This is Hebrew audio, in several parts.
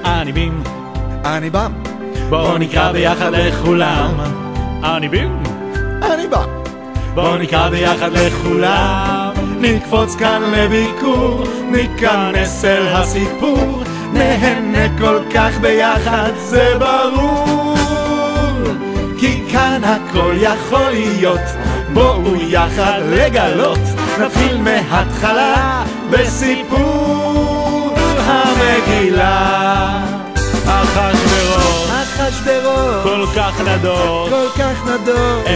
אני בים, אני בא, בואו נקרא ביחד לכולם. אני בים, אני בא, בואו נקרא ביחד לכולם. נקפוץ כאן לביקור, ניכנס אל הסיפור, נהנה כל כך ביחד, זה ברור. כי כאן הכל יכול להיות, בואו יחד לגלות. נתחיל מההתחלה בסיפור המגילה. אחשוורוש, כל כך נדוש,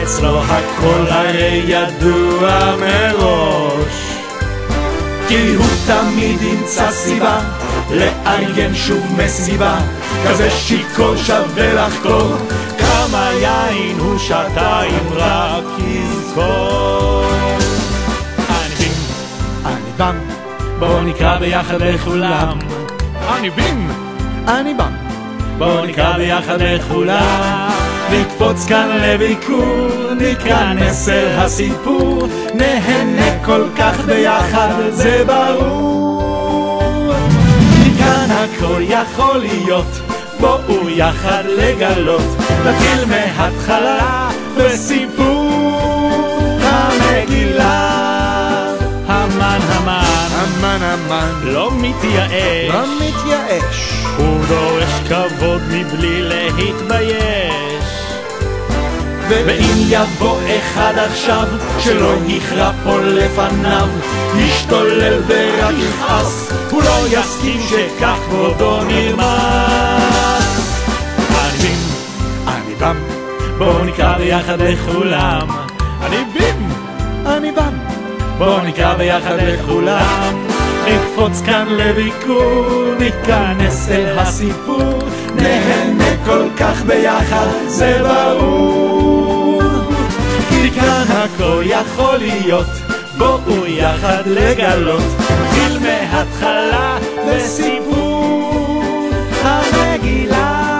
אצלו הכל הרי ידוע מראש. כי הוא תמיד ימצא סיבה לארגן שוב מסיבה, כזה שיכור שווה לחקור, כמה יין הוא שתה אם רק יזכור. אני בים, אני בא, בואו נקרא ביחד לכולם. אני בים, אני בא, בואו נקרא ביחד לכולם. נקפוץ כאן לביקור, ניכנס אל הסיפור, נהנה כל כך ביחד, זה ברור. כי כאן הכל יכול להיות, בואו יחד לגלות. נתחיל מההתחלה בסיפור המגילה. המן המן, לא מתייאש, לא מתייאש, הוא דורש כבוד מבלי להתבייש. ואם יבוא אחד עכשיו שלא יכרע פה לפניו, ישתולל ורק יכעס, הוא לא יסכים שכך כבודו נרמס. אני בים, אני בא, בואו נקרא ביחד לכולם. אני בים, אני בא, בואו נקרא ביחד לכולם. נקפוץ כאן לביקור, ניכנס אל הסיפור, נהנה כל כך ביחד, זה ברור. כי כאן הכל יכול להיות, בואו יחד לגלות. נתחיל מההתחלה בסיפור המגילה.